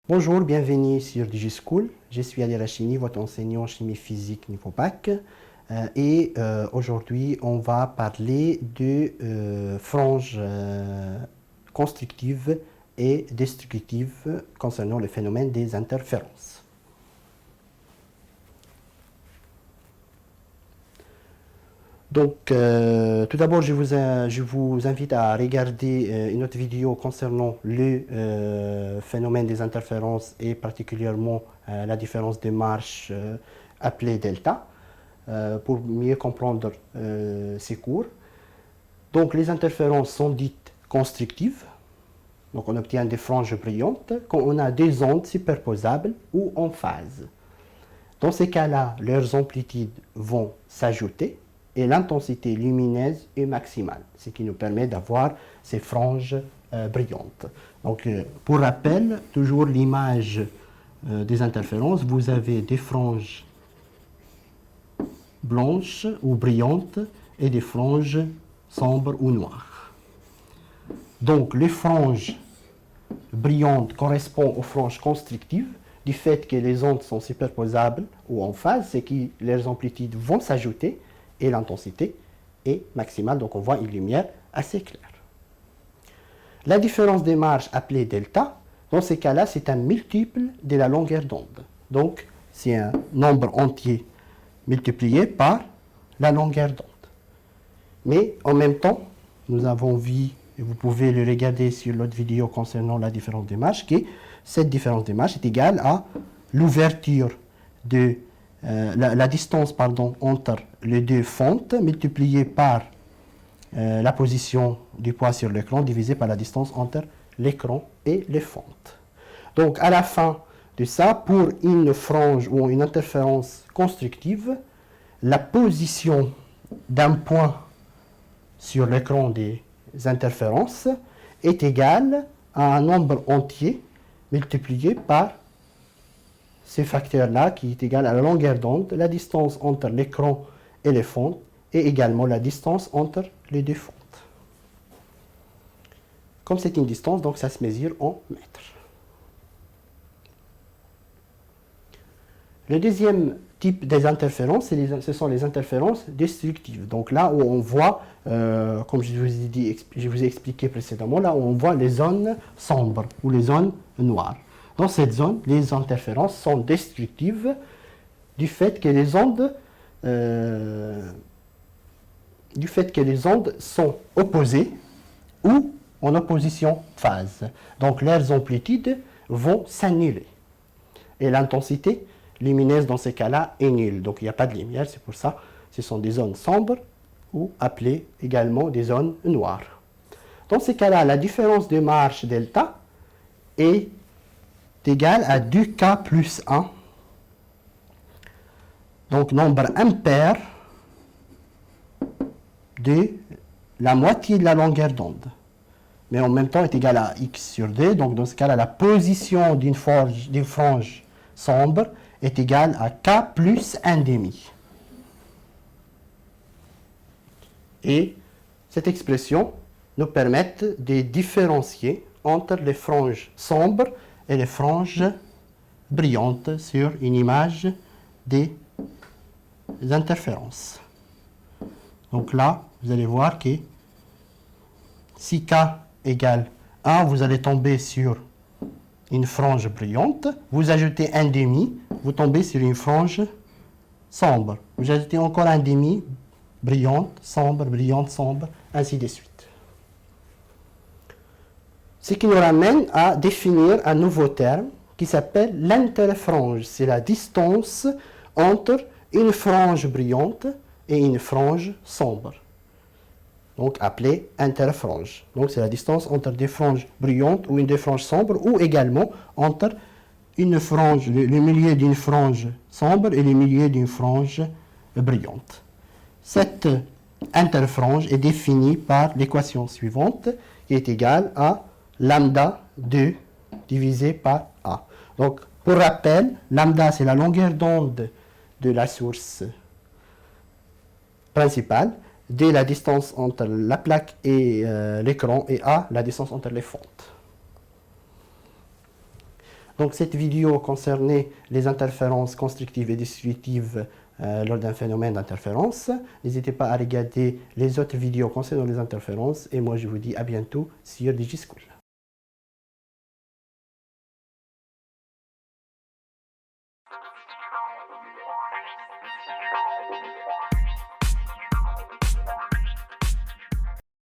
Bonjour, bienvenue sur DigiSchool. Je suis Ali Rachini, votre enseignant chimie physique niveau bac. Aujourd'hui, on va parler de franges constructives et destructives concernant le phénomène des interférences. Donc, tout d'abord, je vous invite à regarder une autre vidéo concernant le phénomène des interférences et particulièrement la différence de marche appelée delta pour mieux comprendre ces cours. Donc, les interférences sont dites constructives. Donc, on obtient des franges brillantes quand on a des ondes superposables ou en phase. Dans ces cas-là, leurs amplitudes vont s'ajouter et l'intensité lumineuse est maximale, ce qui nous permet d'avoir ces franges brillantes. Donc, pour rappel, toujours l'image des interférences, vous avez des franges blanches ou brillantes et des franges sombres ou noires. Donc, les franges brillantes correspondent aux franges constructives du fait que les ondes sont superposables ou en phase, c'est que leurs amplitudes vont s'ajouter et l'intensité est maximale, donc on voit une lumière assez claire. La différence de marge appelée delta, dans ces cas-là, c'est un multiple de la longueur d'onde. Donc, c'est un nombre entier multiplié par la longueur d'onde. Mais en même temps, nous avons vu, et vous pouvez le regarder sur l'autre vidéo concernant la différence de marge, que cette différence de marge est égale à l'ouverture de la distance entre les deux fentes multipliée par la position du poids sur l'écran divisé par la distance entre l'écran et les fentes. Donc à la fin de ça, pour une frange ou une interférence constructive, la position d'un point sur l'écran des interférences est égale à un nombre entier multiplié par ce facteur-là qui est égal à la longueur d'onde, la distance entre l'écran et les fentes, et également la distance entre les deux fentes. Comme c'est une distance, donc ça se mesure en mètres. Le deuxième type des interférences, ce sont les interférences destructives. Donc là où on voit, comme je vous ai expliqué précédemment, là où on voit les zones sombres ou les zones noires. Dans cette zone, les interférences sont destructives du fait que les ondes sont opposées ou en opposition phase. Donc leurs amplitudes vont s'annuler. Et l'intensité lumineuse dans ces cas-là est nulle. Donc il n'y a pas de lumière, c'est pour ça ce sont des zones sombres ou appelées également des zones noires. Dans ces cas-là, la différence de marche delta est égale à 2K plus 1, donc nombre impair de la moitié de la longueur d'onde, mais en même temps est égal à x sur d, donc dans ce cas-là, la position d'une frange sombre est égale à k plus 1,5. Et cette expression nous permet de différencier entre les franges sombres et les franges brillantes sur une image des interférences. Donc là, vous allez voir que si k égale 1, vous allez tomber sur une frange brillante. Vous ajoutez 1,5, vous tombez sur une frange sombre. Vous ajoutez encore 1,5, brillante, sombre, ainsi de suite. Ce qui nous ramène à définir un nouveau terme qui s'appelle l'interfrange. C'est la distance entre une frange brillante et une frange sombre. Donc appelée interfrange. Donc c'est la distance entre des franges brillantes ou une des franges sombres, ou également entre une frange, le milieu d'une frange sombre et le milieu d'une frange brillante. Cette interfrange est définie par l'équation suivante qui est égale à lambda 2 divisé par A. Donc, pour rappel, lambda, c'est la longueur d'onde de la source principale, D la distance entre la plaque et l'écran, et A la distance entre les fentes. Donc cette vidéo concernait les interférences constructives et destructives lors d'un phénomène d'interférence. N'hésitez pas à regarder les autres vidéos concernant les interférences, et moi je vous dis à bientôt sur DigiSchool.